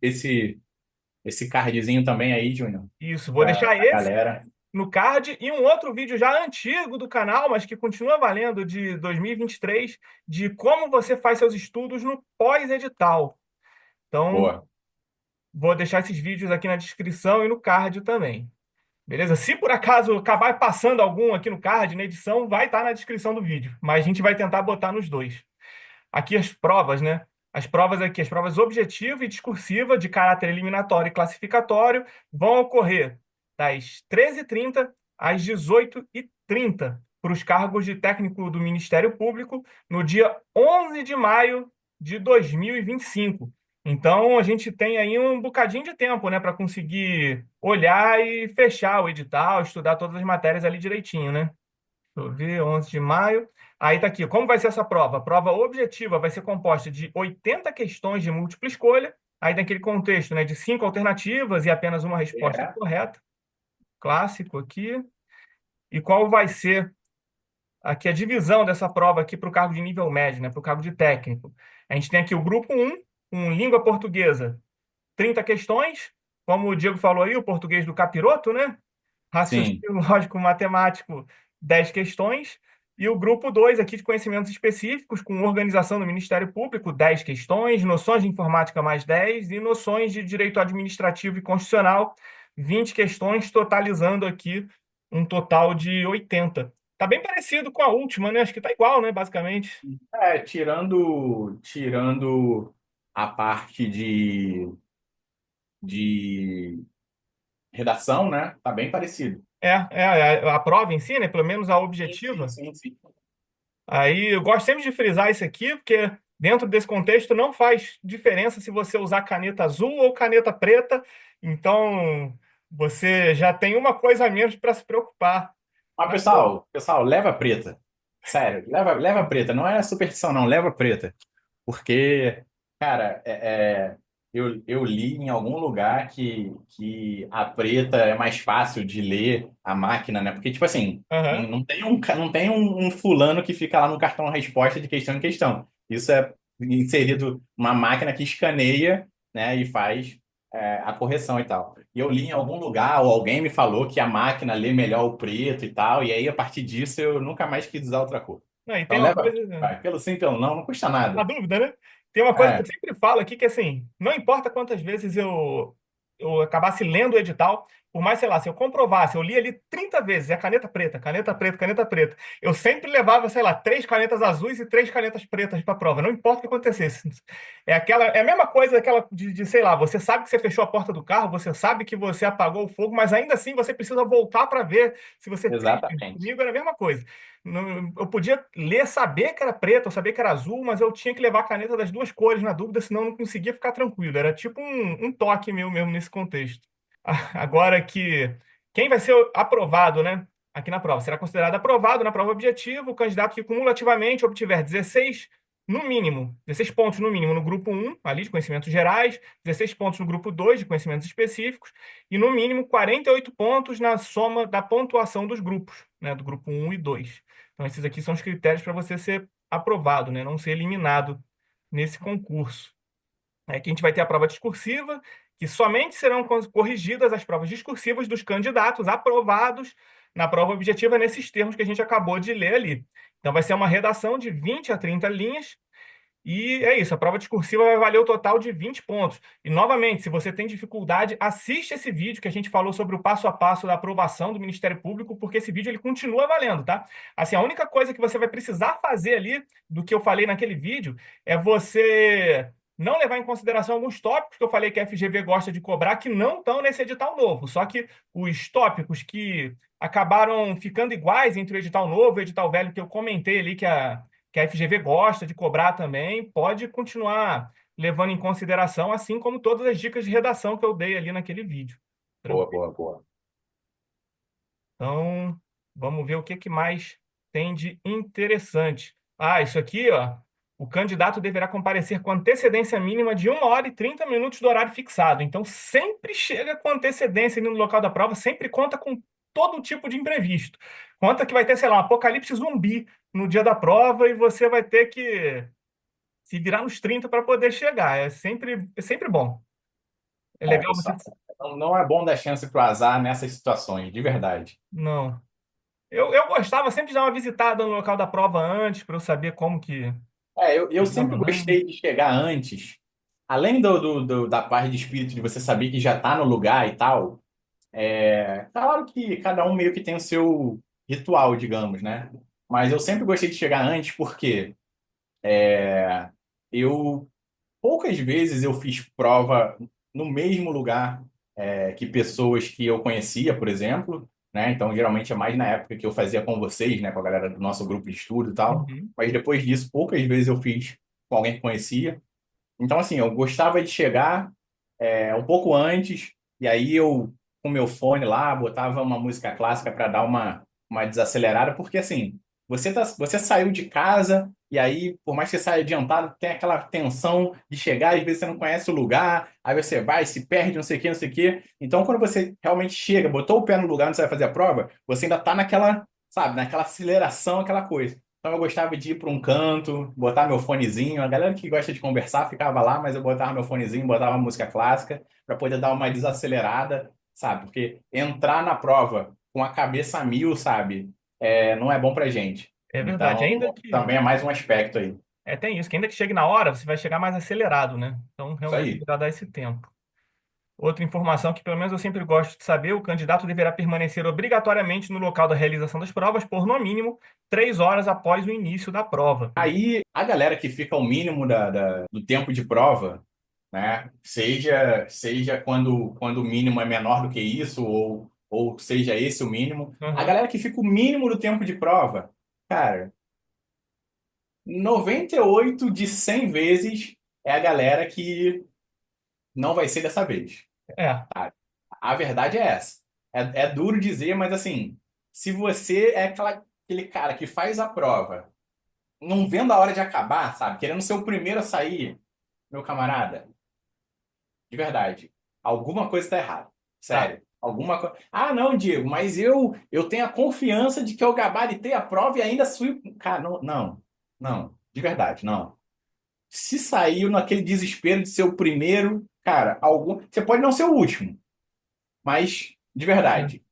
esse cardzinho também aí, Júnior, Isso, vou para deixar a esse galera. no card e um outro vídeo já antigo do canal, mas que continua valendo, de 2023, de como você faz seus estudos no pós-edital. Então, Boa. vou deixar esses vídeos aqui na descrição e no card também. Beleza? Se por acaso acabar passando algum aqui no card, na edição, vai estar na descrição do vídeo, mas a gente vai tentar botar nos dois. Aqui as provas, né? As provas aqui, as provas objetiva e discursiva de caráter eliminatório e classificatório vão ocorrer das 13h30 às 18h30 para os cargos de técnico do Ministério Público no dia 11 de maio de 2025. Então, a gente tem aí um bocadinho de tempo, né, para conseguir olhar e fechar o edital, estudar todas as matérias ali direitinho, né? Deixa eu ver, 11 de maio. Aí tá aqui, como vai ser essa prova? A prova objetiva vai ser composta de 80 questões de múltipla escolha, aí naquele contexto, né, de 5 alternativas e apenas uma resposta É, correta. Clássico aqui. E qual vai ser aqui a divisão dessa prova aqui para o cargo de nível médio, né, para o cargo de técnico? A gente tem aqui o grupo com língua portuguesa, 30 questões, como o Diego falou aí, o português do capiroto, né? sim. Raciocínio lógico matemático, 10 questões. E o grupo 2 aqui de conhecimentos específicos, com organização do Ministério Público, 10 questões, noções de informática mais 10 e noções de direito administrativo e constitucional, 20 questões, totalizando aqui um total de 80. Tá bem parecido com a última, né? Acho que tá igual, né, basicamente. Tirando a parte de redação, né? Tá bem parecido. A prova em si, né? Pelo menos a Sim, sim, objetiva. sim, sim. Aí eu gosto sempre de frisar isso aqui, porque dentro desse contexto não faz diferença se você usar caneta azul ou caneta preta, Então, você já tem uma coisa a menos para se preocupar. Mas, Na prova. pessoal, leva preta. Sério, leva preta. Não é superstição, não. Leva preta. Porque, cara, eu li em algum lugar que a preta é mais fácil de ler a máquina, né? Porque, tipo assim, Aham. não tem um fulano que fica lá no cartão resposta de questão em questão. Isso é inserido uma máquina que escaneia, né? E faz, a correção e tal. E eu li em algum lugar, ou alguém me falou que a máquina lê melhor o preto e tal, e aí, a partir disso, eu nunca mais quis usar outra cor. Não, e tem Então, uma leva, coisa. vai, pelo sim, pelo não, não custa Na nada. dúvida, né? Tem uma coisa que eu É, sempre falo aqui, que assim, não importa quantas vezes eu acabasse lendo o edital, por mais, sei lá, se eu comprovasse, eu li ali 30 vezes, é caneta preta, caneta preta, caneta preta. Eu sempre levava, sei lá, três canetas azuis e três canetas pretas para a prova, não importa o que acontecesse. É a mesma coisa aquela sei lá, você sabe que você fechou a porta do carro, você sabe que você apagou o fogo, mas ainda assim você precisa voltar para ver se você fez. exatamente. Comigo era a mesma coisa. Eu podia ler, saber que era preto, ou saber que era azul, mas eu tinha que levar a caneta das duas cores na dúvida, senão eu não conseguia ficar tranquilo. Era tipo um toque meu mesmo nesse contexto. Agora que quem vai ser aprovado, né, aqui na prova, será considerado aprovado na prova objetiva o candidato que cumulativamente obtiver 16 no mínimo, 16 pontos no mínimo no grupo um ali de conhecimentos gerais, 16 pontos no grupo 2 de conhecimentos específicos, e no mínimo 48 pontos na soma da pontuação dos grupos, né, do grupo um e 2. Então, esses aqui são os critérios para você ser aprovado, né? Não ser eliminado nesse concurso. É que a gente vai ter a prova discursiva, que somente serão corrigidas as provas discursivas dos candidatos aprovados na prova objetiva nesses termos que a gente acabou de ler ali. Então, vai ser uma redação de 20 a 30 linhas, e é isso, a prova discursiva vai valer o total de 20 pontos. E, novamente, se você tem dificuldade, assiste esse vídeo que a gente falou sobre o passo a passo da aprovação do Ministério Público, porque esse vídeo ele continua valendo, tá? Assim, a única coisa que você vai precisar fazer ali, do que eu falei naquele vídeo, é você não levar em consideração alguns tópicos que eu falei que a FGV gosta de cobrar, que não estão nesse edital novo. Só que os tópicos que acabaram ficando iguais entre o edital novo e o edital velho, que eu comentei ali, que a FGV gosta de cobrar também, pode continuar levando em consideração, assim como todas as dicas de redação que eu dei ali naquele vídeo. Boa, Tranquilo? boa, boa. Então, vamos ver o que mais tem de interessante. Ah, isso aqui, ó. O candidato deverá comparecer com antecedência mínima de 1 hora e 30 minutos do horário fixado. Então, sempre chega com antecedência ali no local da prova, sempre conta com todo tipo de imprevisto. Conta que vai ter, sei lá, um apocalipse zumbi no dia da prova e você vai ter que se virar nos 30 para poder chegar. É sempre bom. É É, legal você. pessoal, não é bom dar chance pro azar nessas situações, de verdade. Não. Eu gostava sempre de dar uma visitada no local da prova antes, para eu saber como que Eu sempre chegava lá. gostei de chegar antes, além da parte de espírito, de você saber que já está no lugar e tal. Claro que cada um meio que tem o seu ritual, digamos, né? Mas eu sempre gostei de chegar antes porque eu poucas vezes eu fiz prova no mesmo lugar, que pessoas que eu conhecia, por exemplo, né? Então, geralmente é mais na época que eu fazia com vocês, né? Com a galera do nosso grupo de estudo e tal. Uhum. Mas depois disso, poucas vezes eu fiz com alguém que conhecia. Então, assim, eu gostava de chegar, um pouco antes, e aí eu, com meu fone lá, botava uma música clássica para dar uma desacelerada, porque assim, você saiu de casa, e aí, por mais que você saia adiantado, tem aquela tensão de chegar, às vezes você não conhece o lugar, aí você vai, se perde, não sei o quê, não sei o quê. Então, quando você realmente chega, botou o pé no lugar onde você vai fazer a prova, você ainda tá naquela, sabe, naquela aceleração, aquela coisa. Então eu gostava de ir para um canto, botar meu fonezinho. A galera que gosta de conversar ficava lá, mas eu botava meu fonezinho, botava música clássica para poder dar uma desacelerada, sabe? Porque entrar na prova com a cabeça a mil, sabe? Não é bom pra gente. É verdade. Então, Ainda que. também é mais um aspecto aí. Tem isso, que ainda que chegue na hora, você vai chegar mais acelerado, né? Então, Isso realmente, aí. vai dar esse tempo. Outra informação que, pelo menos, eu sempre gosto de saber: o candidato deverá permanecer obrigatoriamente no local da realização das provas por, no mínimo, 3 horas após o início da prova. Aí, a galera que fica ao mínimo do tempo de prova, né? Seja quando o mínimo é menor do que isso, ou seja esse o mínimo. A Aham. galera que fica o mínimo do tempo de prova, cara, 98 de 100 vezes é a galera que não vai ser dessa vez. É. A verdade é essa. É duro dizer, mas assim, se você é aquele cara que faz a prova, não vendo a hora de acabar, sabe? Querendo ser o primeiro a sair, meu camarada, de verdade, alguma coisa está errada. Tá. Sério. Alguma coisa. Ah, não, Diego, mas eu tenho a confiança de que eu gabaritei a prova e ainda fui. Cara, não, não, não. De verdade, não. Se saiu naquele desespero de ser o primeiro, cara, você pode não ser o último, mas de verdade,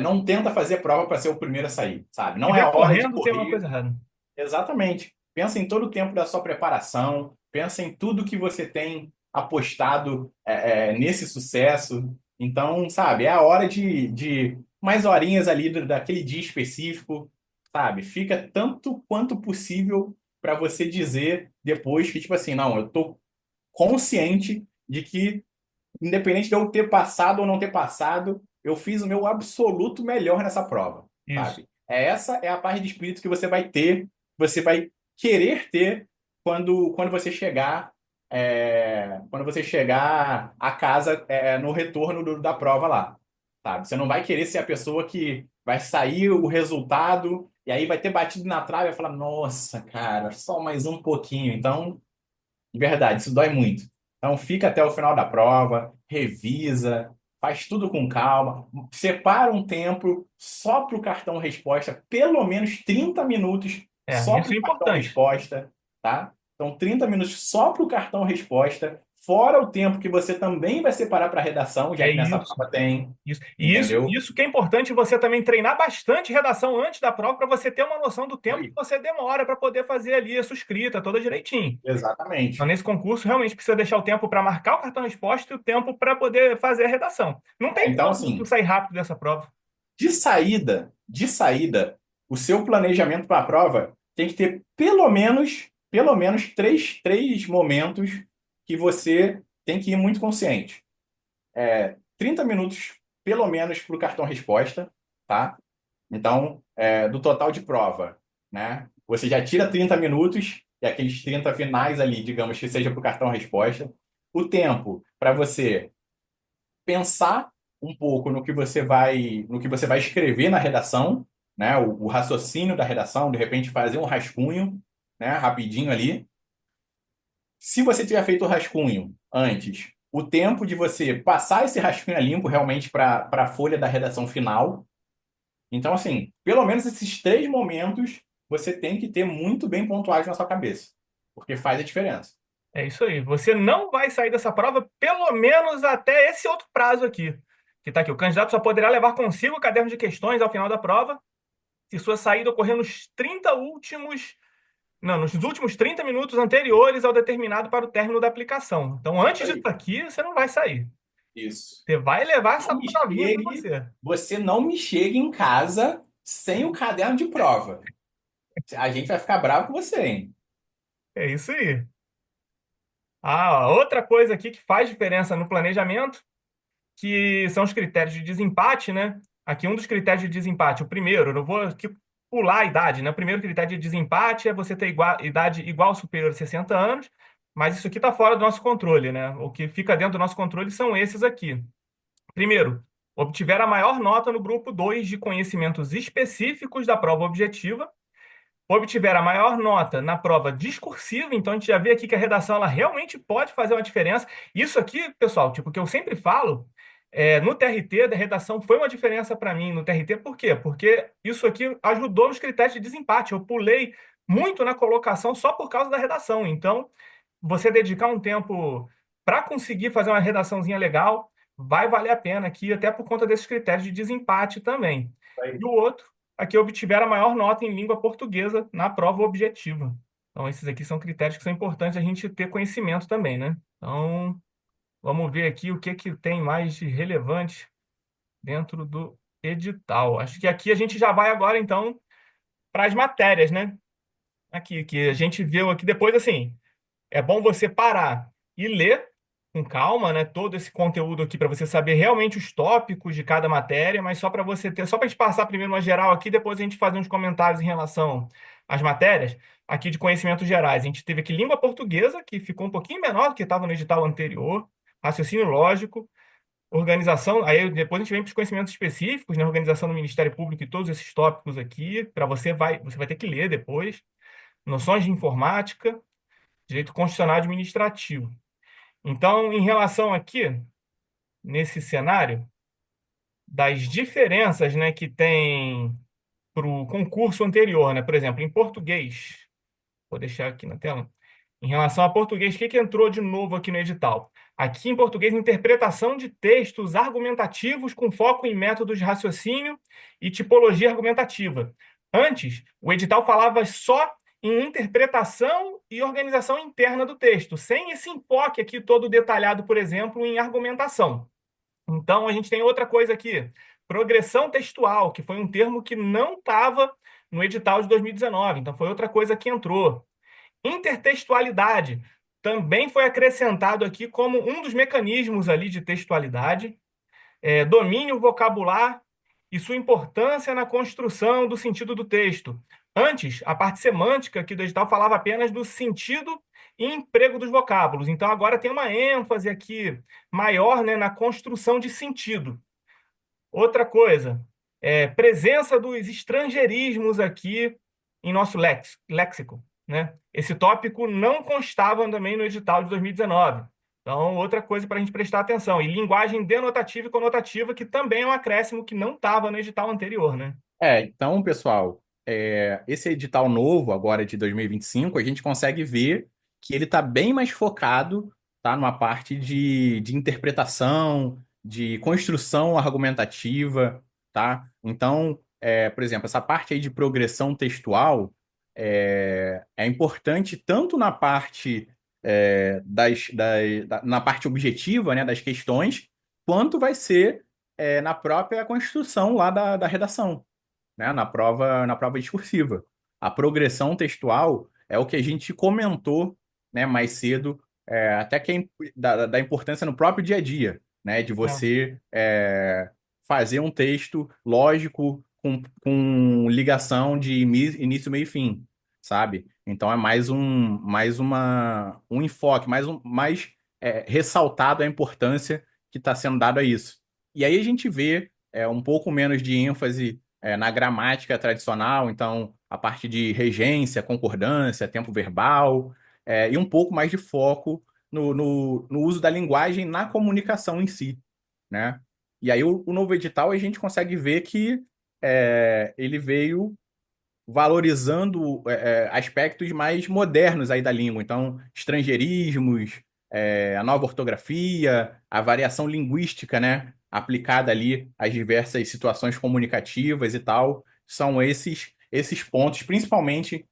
não tenta fazer prova para ser o primeiro a sair, sabe? Não é Estiver a hora de correndo, tem uma correr. coisa errada. Exatamente. Pensa em todo o tempo da sua preparação, pensa em tudo que você tem apostado nesse sucesso. Então, sabe, é a hora de mais horinhas ali daquele dia específico, sabe? Fica tanto quanto possível para você dizer depois que, tipo assim, não, eu tô consciente de que, independente de eu ter passado ou não ter passado, eu fiz o meu absoluto melhor nessa prova, Isso. sabe? Essa é a paz de espírito que você vai ter, você vai querer ter quando você chegar a casa no retorno da prova lá, sabe? Você não vai querer ser a pessoa que vai sair o resultado e aí vai ter batido na trave e vai falar, nossa, cara, só mais um pouquinho. Então, de verdade, isso dói muito. Então, fica até o final da prova, revisa, faz tudo com calma, separa um tempo só para o cartão resposta, pelo menos 30 minutos só para Isso o é cartão importante. resposta, tá? Então, 30 minutos só para o cartão resposta, fora o tempo que você também vai separar para redação, já É que nessa isso. prova tem, Isso. E isso, entendeu? isso que é importante você também treinar bastante redação antes da prova para você ter uma noção do tempo que Aí, você demora para poder fazer ali a sua escrita toda direitinho. Então, exatamente. nesse concurso, realmente precisa deixar o tempo para marcar o cartão resposta e o tempo para poder fazer a redação. Não tem Então, como tu assim, sair rápido dessa prova. de saída, o seu planejamento para a prova tem que ter pelo menos três momentos que você tem que ir muito consciente. 30 minutos, pelo menos, para o cartão resposta, tá? Então, do total de prova, né? Você já tira 30 minutos e aqueles 30 finais ali, digamos que seja para o cartão resposta. O tempo para você pensar um pouco no que você vai escrever na redação, né? O raciocínio da redação, de repente fazer um rascunho, né? Rapidinho ali. Se você tiver feito o rascunho antes, o tempo de você passar esse rascunho a limpo realmente para a folha da redação final. Então, assim, pelo menos esses três momentos você tem que ter muito bem pontuados na sua cabeça, porque faz a diferença. É isso aí. Você não vai sair dessa prova, pelo menos até esse outro prazo aqui. Que está aqui. O candidato só poderá levar consigo o caderno de questões ao final da prova, se sua saída ocorrer nos 30 últimos. Não, nos últimos 30 minutos anteriores ao determinado para o término da aplicação. Então, Isso antes disso aí. aqui, você não vai sair. Isso. Você vai levar Não essa me provinha para chegue, você. você não me chegue em casa sem o caderno de prova. A gente vai ficar bravo com você, hein? É isso aí. Ah, ó, outra coisa aqui que faz diferença no planejamento, que são os critérios de desempate, né? Aqui um dos critérios de desempate, o primeiro, eu não vou aqui pular a idade, né? O primeiro critério de desempate é você ter idade igual ou superior a 60 anos, mas isso aqui está fora do nosso controle, né? O que fica dentro do nosso controle são esses aqui. Primeiro, obtiver a maior nota no grupo 2 de conhecimentos específicos da prova objetiva, obtiver a maior nota na prova discursiva, então a gente já vê aqui que a redação ela realmente pode fazer uma diferença. Isso aqui, pessoal, tipo, que eu sempre falo, no TRT, da redação foi uma diferença para mim no TRT, por quê? Porque isso aqui ajudou nos critérios de desempate. Eu pulei muito na colocação só por causa da redação. Então, você dedicar um tempo para conseguir fazer uma redaçãozinha legal, vai valer a pena aqui, até por conta desses critérios de desempate também. E o outro, aqui obtiver a maior nota em língua portuguesa na prova objetiva. Então, esses aqui são critérios que são importantes a gente ter conhecimento também, né? Então, vamos ver aqui o que que tem mais de relevante dentro do edital. Acho que aqui a gente já vai agora, então, para as matérias, né? Aqui, que a gente viu aqui depois, assim, é bom você parar e ler com calma, né, todo esse conteúdo aqui para você saber realmente os tópicos de cada matéria, mas só para você ter, só para a gente passar primeiro uma geral aqui, depois a gente fazer uns comentários em relação às matérias aqui de conhecimentos gerais. A gente teve aqui língua portuguesa, que ficou um pouquinho menor do que estava no edital anterior, raciocínio lógico, Organização, aí depois a gente vem para os conhecimentos específicos, né? Organização do Ministério Público e todos esses tópicos aqui, para você vai ter que ler depois. Noções de informática, direito constitucional e administrativo. Então, em relação aqui, nesse cenário, das diferenças, né, que tem para o concurso anterior, né? Por exemplo, em português, vou deixar aqui na tela. Em relação a português, o que que entrou de novo aqui no edital? Aqui em português, interpretação de textos argumentativos com foco em métodos de raciocínio e tipologia argumentativa. Antes, o edital falava só em interpretação e organização interna do texto, sem esse enfoque aqui todo detalhado, por exemplo, em argumentação. Então, a gente tem outra coisa aqui, progressão textual, que foi um termo que não estava no edital de 2019, então foi outra coisa que entrou. Intertextualidade também foi acrescentado aqui como um dos mecanismos ali de textualidade. Domínio vocabular e sua importância na construção do sentido do texto. Antes, a parte semântica aqui do edital falava apenas do sentido e emprego dos vocábulos. Então, agora tem uma ênfase aqui maior, né, na construção de sentido. Outra coisa, presença dos estrangeirismos aqui em nosso léxico, né? Esse tópico não constava também no edital de 2019. Então, outra coisa para a gente prestar atenção. E linguagem denotativa e conotativa, que também é um acréscimo que não estava no edital anterior, né? Então, pessoal, esse edital novo, agora de 2025, a gente consegue ver que ele está bem mais focado, tá, numa parte de interpretação, de construção argumentativa, tá? Então, por exemplo, essa parte aí de progressão textual é importante tanto na parte na parte objetiva, né, das questões, quanto vai ser na própria construção lá da redação, né, na prova discursiva. A progressão textual é o que a gente comentou, né, mais cedo, até que da importância no próprio dia a dia, né, de É, você fazer um texto lógico com ligação de início, meio e fim, sabe? Então é um enfoque, mais ressaltado a importância que está sendo dado a isso. E aí a gente vê um pouco menos de ênfase na gramática tradicional, então a parte de regência, concordância, tempo verbal, e um pouco mais de foco no uso da linguagem na comunicação em si, né? E aí o novo edital a gente consegue ver que ele veio valorizando aspectos mais modernos aí da língua, então estrangeirismos, a nova ortografia, a variação linguística, né, aplicada ali às diversas situações comunicativas e tal, são esses pontos, principalmente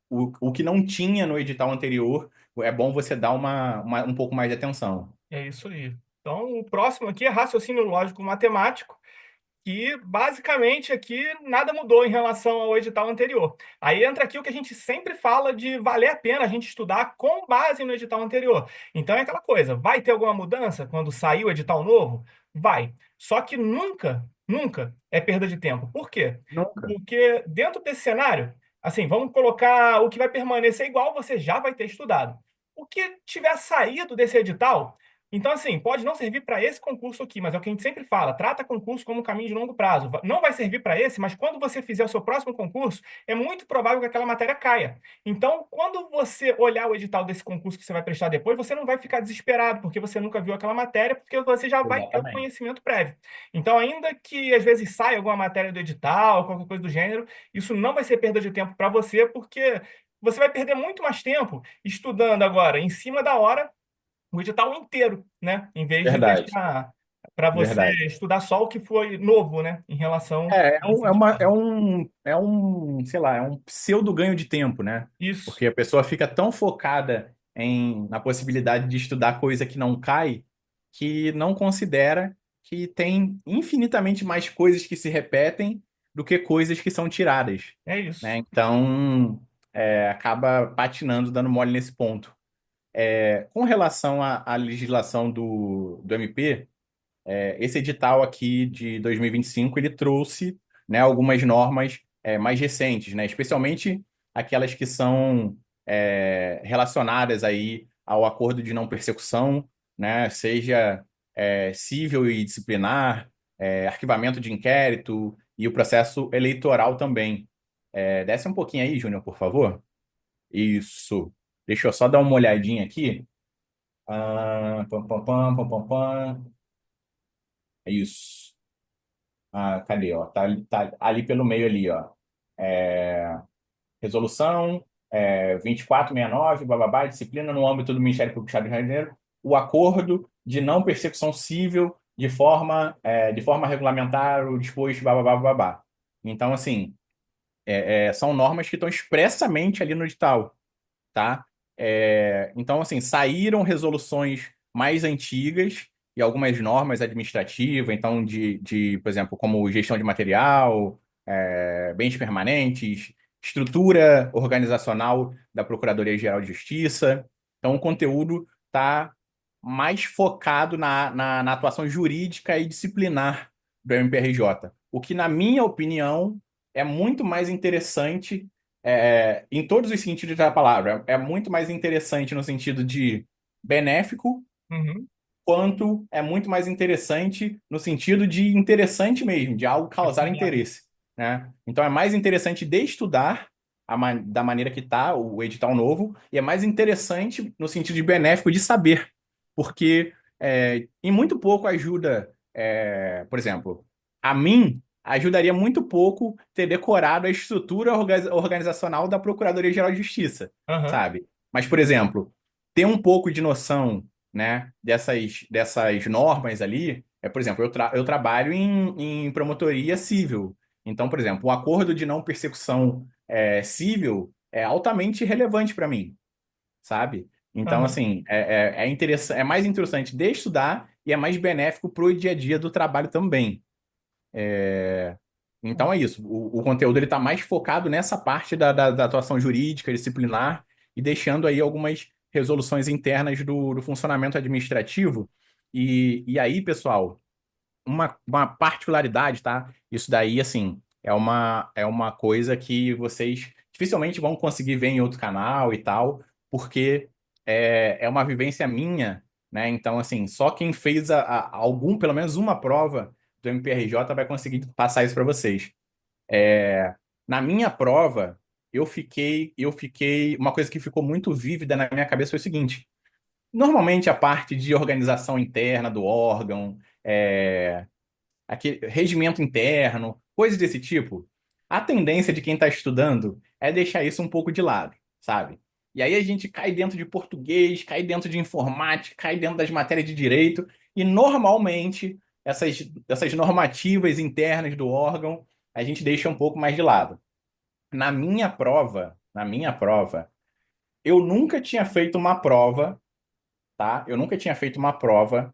o que não tinha no edital anterior, é bom você dar um pouco mais de atenção. é isso aí. Então, o próximo aqui é raciocínio lógico matemático. Que basicamente aqui nada mudou em relação ao edital anterior. Aí entra aqui o que a gente sempre fala de valer a pena a gente estudar com base no edital anterior. Então é aquela coisa, vai ter alguma mudança quando sair o edital novo? Vai. Só que nunca, nunca é perda de tempo. Por quê? Nunca. Porque dentro desse cenário, assim, vamos colocar o que vai permanecer igual, você já vai ter estudado. O que tiver saído desse edital, então, assim, pode não servir para esse concurso aqui, mas é o que a gente sempre fala: trata concurso como um caminho de longo prazo. Não vai servir para esse, mas quando você fizer o seu próximo concurso, é muito provável que aquela matéria caia. Então, quando você olhar o edital desse concurso que você vai prestar depois, você não vai ficar desesperado, porque você nunca viu aquela matéria, porque você já vai ter o Exatamente. conhecimento prévio. Então, ainda que às vezes saia alguma matéria do edital, qualquer coisa do gênero, isso não vai ser perda de tempo para você, porque você vai perder muito mais tempo estudando agora em cima da hora o edital inteiro, né? Em vez de Verdade, deixar para você verdade. estudar só o que foi novo, né? Em relação É, é a esse um, é uma, edital. sei lá, é um pseudo ganho de tempo, né? Isso, Porque a pessoa fica tão focada na possibilidade de estudar coisa que não cai, que não considera que tem infinitamente mais coisas que se repetem do que coisas que são tiradas, é né? isso. Então, acaba patinando, dando mole nesse ponto. Com relação à legislação do MP, esse edital aqui de 2025, ele trouxe, né, algumas normas mais recentes, né, especialmente aquelas que são relacionadas aí ao acordo de não persecução, né, seja civil e disciplinar, arquivamento de inquérito e o processo eleitoral também. Desce um pouquinho aí, Júnior, por favor. Isso. Deixa eu só dar uma olhadinha aqui. Pam, pam, pam, pam, pam, pam. Isso. Cadê, ó? Tá ali pelo meio ali, ó. É, resolução 2469, bababá, disciplina no âmbito do Ministério Público do Estado do Rio de Janeiro, o acordo de não persecução civil de forma regulamentar o disposto, bababá, bababá. Então, assim, são normas que estão expressamente ali no edital, tá? Então, assim, saíram resoluções mais antigas e algumas normas administrativas, então, por exemplo, como gestão de material, bens permanentes, estrutura organizacional da Procuradoria-Geral de Justiça. Então, o conteúdo está mais focado na atuação jurídica e disciplinar do MPRJ, o que, na minha opinião, é muito mais interessante em todos os sentidos da palavra. É muito mais interessante no sentido de benéfico, Uhum. quanto é muito mais interessante no sentido de interessante mesmo, de algo causar Aprofundado. interesse, né? Então é mais interessante de estudar da maneira que está o edital novo, e é mais interessante no sentido de benéfico de saber, porque em muito pouco ajuda, por exemplo, a mim ajudaria muito pouco ter decorado a estrutura organizacional da Procuradoria-Geral de Justiça, Aham. sabe? Mas, por exemplo, ter um pouco de noção, né, dessas normas ali, por exemplo, eu trabalho em promotoria civil. Então, por exemplo, o acordo de não persecução civil é altamente relevante para mim, sabe? Então, Aham. assim, é mais interessante de estudar e é mais benéfico para o dia a dia do trabalho também. Então é isso. O conteúdo ele está mais focado nessa parte da atuação jurídica, disciplinar, e deixando aí algumas resoluções internas do funcionamento administrativo. E aí, pessoal, uma particularidade, tá? Isso daí, assim, é uma coisa que vocês dificilmente vão conseguir ver em outro canal e tal, porque é uma vivência minha, né? Então, assim, só quem fez pelo menos uma prova do MPRJ vai conseguir passar isso para vocês. Na minha prova, uma coisa que ficou muito vívida na minha cabeça foi o seguinte: normalmente a parte de organização interna do órgão, aquele regimento interno, coisas desse tipo, a tendência de quem está estudando é deixar isso um pouco de lado, sabe? E aí a gente cai dentro de português, cai dentro de informática, cai dentro das matérias de direito, e normalmente essas normativas internas do órgão a gente deixa um pouco mais de lado. Na minha prova, eu nunca tinha feito uma prova, tá? Eu nunca tinha feito uma prova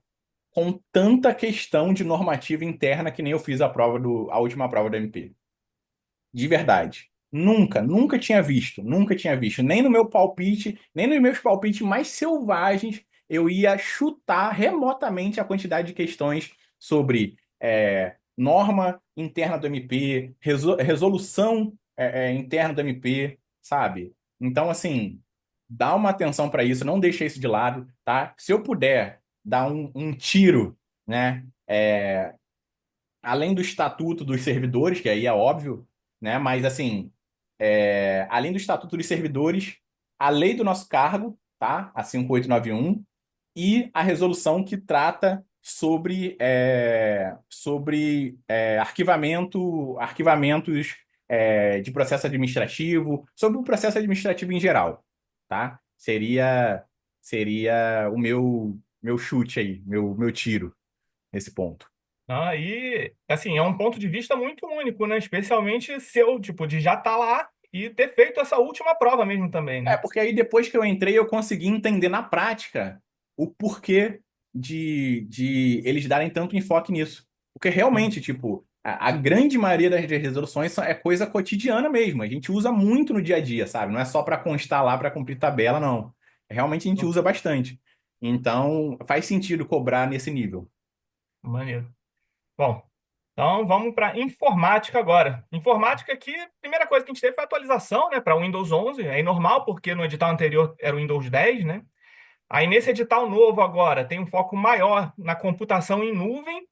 com tanta questão de normativa interna que nem eu fiz a última prova do MP. De verdade. Nunca, nunca tinha visto. Nem no meu palpite, nem nos meus palpites mais selvagens, eu ia chutar remotamente a quantidade de questões sobre norma interna do MP, resolução interna do MP, sabe? Então, assim, dá uma atenção para isso, não deixa isso de lado, tá? Se eu puder dar um tiro, né? Além do estatuto dos servidores, que aí é óbvio, né? Mas assim, além do estatuto dos servidores, a lei do nosso cargo, tá? A 5891, e a resolução que trata sobre arquivamentos de processo administrativo, sobre o processo administrativo em geral, tá? Seria o meu chute aí, meu tiro nesse ponto. Aí, assim, é um ponto de vista muito único, né? Especialmente seu, tipo, de já estar lá e ter feito essa última prova mesmo também, né? Porque aí depois que eu entrei, eu consegui entender na prática o porquê de eles darem tanto enfoque nisso. Porque realmente, tipo, a grande maioria das resoluções é coisa cotidiana mesmo. A gente usa muito no dia a dia, sabe? Não é só para constar lá, para cumprir tabela, não. Realmente a gente usa bastante. Então, faz sentido cobrar nesse nível. Maneiro. Bom, então vamos para informática agora. Informática aqui, primeira coisa que a gente teve foi a atualização, né, para o Windows 11. É normal, porque no edital anterior era o Windows 10, né? Aí nesse edital novo agora tem um foco maior na computação em nuvem,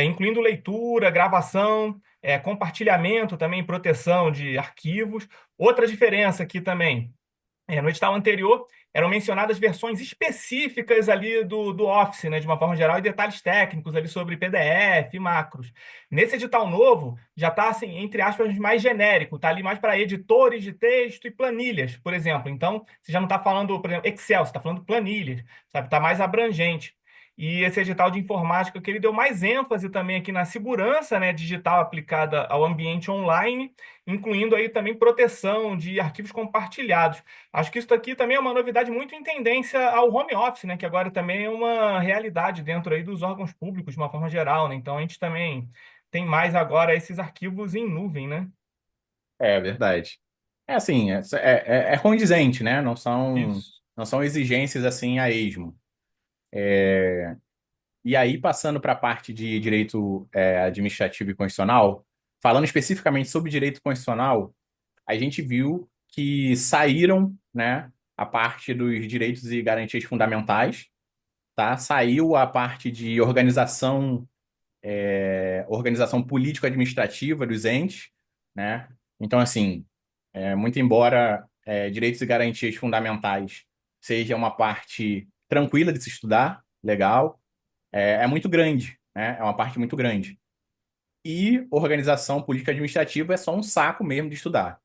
incluindo leitura, gravação, compartilhamento também, proteção de arquivos. Outra diferença aqui também, no edital anterior eram mencionadas versões específicas ali do Office, né, de uma forma geral, e detalhes técnicos ali sobre PDF, macros. Nesse edital novo, já está, assim, entre aspas, mais genérico, está ali mais para editores de texto e planilhas, por exemplo. Então, você já não está falando, por exemplo, Excel, você está falando planilhas, sabe? Está mais abrangente. E esse edital de informática que ele deu mais ênfase também aqui na segurança, né, digital aplicada ao ambiente online, incluindo aí também proteção de arquivos compartilhados. Acho que isso aqui também é uma novidade muito em tendência ao home office, né, que agora também é uma realidade dentro aí dos órgãos públicos de uma forma geral, né? Então a gente também tem mais agora esses arquivos em nuvem, né? É verdade. É assim, é condizente, né? Isso. Não são exigências assim a esmo. E aí, passando para a parte de direito administrativo e constitucional, falando especificamente sobre direito constitucional, a gente viu que saíram, né, a parte dos direitos e garantias fundamentais, tá? Saiu a parte de organização político-administrativa dos entes, né? Então, assim, muito embora direitos e garantias fundamentais seja uma parte tranquila de se estudar, legal, é muito grande, né? É uma parte muito grande. E organização política administrativa é só um saco mesmo de estudar.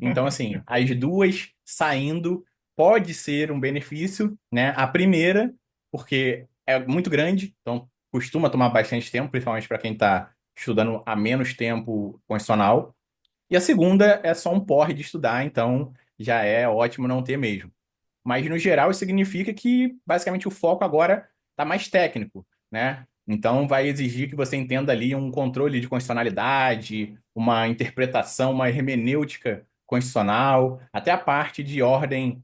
Então, assim, as duas saindo pode ser um benefício, né? A primeira, porque é muito grande, então costuma tomar bastante tempo, principalmente para quem está estudando há menos tempo constitucional. E a segunda é só um porre de estudar, então já é ótimo não ter mesmo. Mas, no geral, isso significa que, basicamente, o foco agora está mais técnico, né? Então, vai exigir que você entenda ali um controle de constitucionalidade, uma interpretação, uma hermenêutica constitucional, até a parte de ordem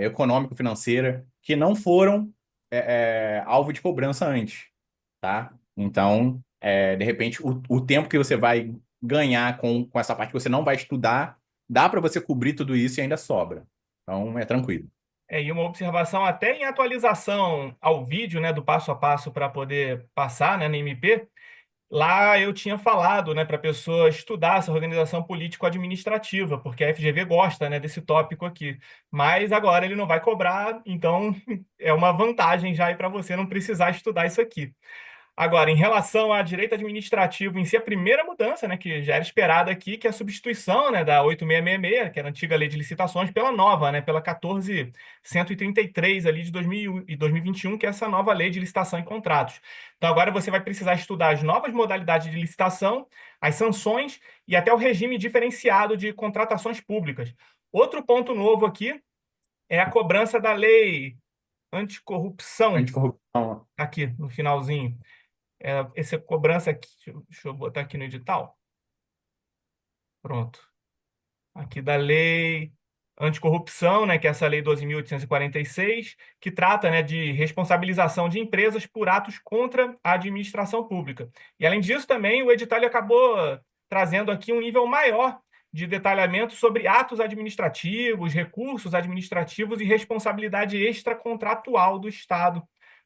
econômico-financeira, que não foram alvo de cobrança antes, tá? Então, de repente, o tempo que você vai ganhar com essa parte que você não vai estudar, dá para você cobrir tudo isso e ainda sobra. Então, é tranquilo. E uma observação até em atualização ao vídeo, né, do passo a passo para poder passar, né, no MP. Lá eu tinha falado, né, para a pessoa estudar essa organização político-administrativa, porque a FGV gosta, né, desse tópico aqui. Mas agora ele não vai cobrar, então é uma vantagem já aí para você não precisar estudar isso aqui. Agora, em relação a direito administrativo em si, a primeira mudança, né, que já era esperada aqui, que é a substituição, né, da 8666, que era a antiga lei de licitações, pela nova, né, pela 14.133 ali de 2000 e 2021, que é essa nova lei de licitação e contratos. Então, agora você vai precisar estudar as novas modalidades de licitação, as sanções e até o regime diferenciado de contratações públicas. Outro ponto novo aqui é a cobrança da lei anticorrupção, Anticorrupção. aqui no finalzinho. Essa cobrança aqui, deixa eu botar aqui no edital. Pronto. Aqui da lei anticorrupção, né, que é essa lei 12.846, que trata, né, de responsabilização de empresas por atos contra a administração pública. E além disso, também o edital ele acabou trazendo aqui um nível maior de detalhamento sobre atos administrativos, recursos administrativos e responsabilidade extracontratual do Estado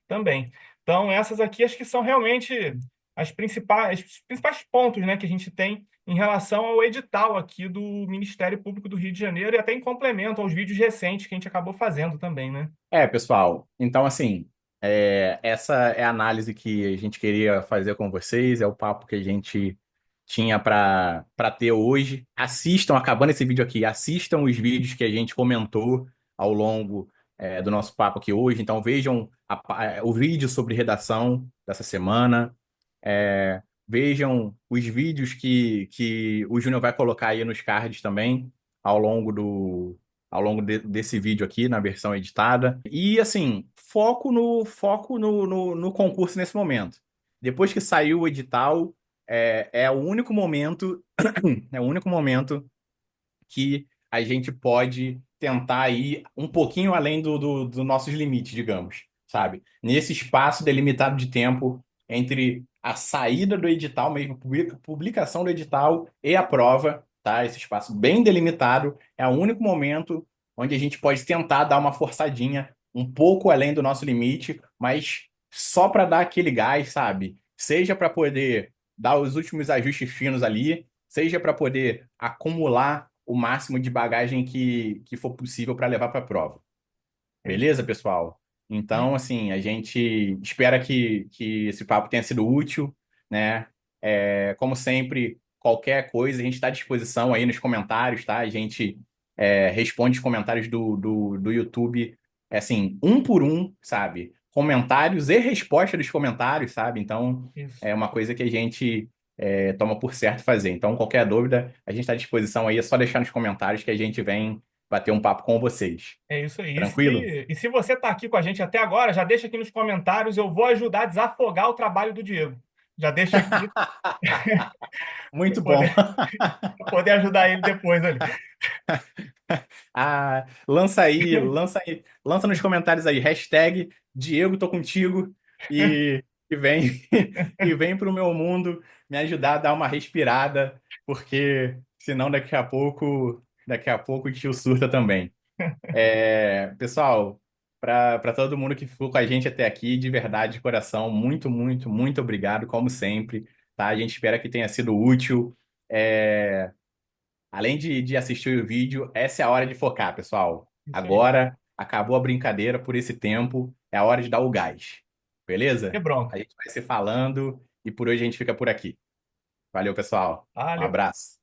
também. Então, essas aqui acho que são realmente os principais pontos, né, que a gente tem em relação ao edital aqui do Ministério Público do Rio de Janeiro e até em complemento aos vídeos recentes que a gente acabou fazendo também, né? Pessoal, então assim, essa é a análise que a gente queria fazer com vocês, é o papo que a gente tinha para ter hoje. Assistam, acabando esse vídeo aqui, assistam os vídeos que a gente comentou ao longo do nosso papo aqui hoje. Então vejam o vídeo sobre redação dessa semana, vejam os vídeos que o Júnior vai colocar aí nos cards também ao longo desse vídeo aqui, na versão editada. E, assim, foco no concurso nesse momento. Depois que saiu o edital, é o único momento, é o único momento que a gente pode tentar ir um pouquinho além dos nossos limites, digamos, sabe? Nesse espaço delimitado de tempo entre a saída do edital mesmo, publicação do edital e a prova, tá? Esse espaço bem delimitado é o único momento onde a gente pode tentar dar uma forçadinha um pouco além do nosso limite, mas só para dar aquele gás, sabe? Seja para poder dar os últimos ajustes finos ali, seja para poder acumular o máximo de bagagem que for possível para levar para a prova. É isso Beleza, aí. pessoal? Então, E assim, a gente espera que esse papo tenha sido útil, né? Como sempre, qualquer coisa, a gente está à disposição aí nos comentários, tá? A gente responde os comentários do YouTube, assim, um por um, sabe? Comentários e resposta dos comentários, sabe? Então, isso. é uma coisa que a gente toma por certo fazer. Então, qualquer dúvida, a gente está à disposição aí, é só deixar nos comentários que a gente vem bater um papo com vocês. É isso aí. Tranquilo? E se você está aqui com a gente até agora, já deixa aqui nos comentários, eu vou ajudar a desafogar o trabalho do Diego. Já deixa aqui para Muito bom. poder, pra poder ajudar ele depois ali. Ah, lança nos comentários aí, hashtag Diego tô contigo e vem e vem pro meu mundo me ajudar a dar uma respirada, porque senão daqui a pouco o tio surta também. Pessoal, para todo mundo que ficou com a gente até aqui, de verdade, de coração, muito, muito, muito obrigado, como sempre, tá? A gente espera que tenha sido útil. É, Além de assistir o vídeo, essa é a hora de focar, pessoal. Isso aí. Agora acabou a brincadeira por esse tempo, é a hora de dar o gás. É Beleza? bronca. A gente vai se falando e por hoje a gente fica por aqui. Valeu, pessoal. Um Valeu. abraço.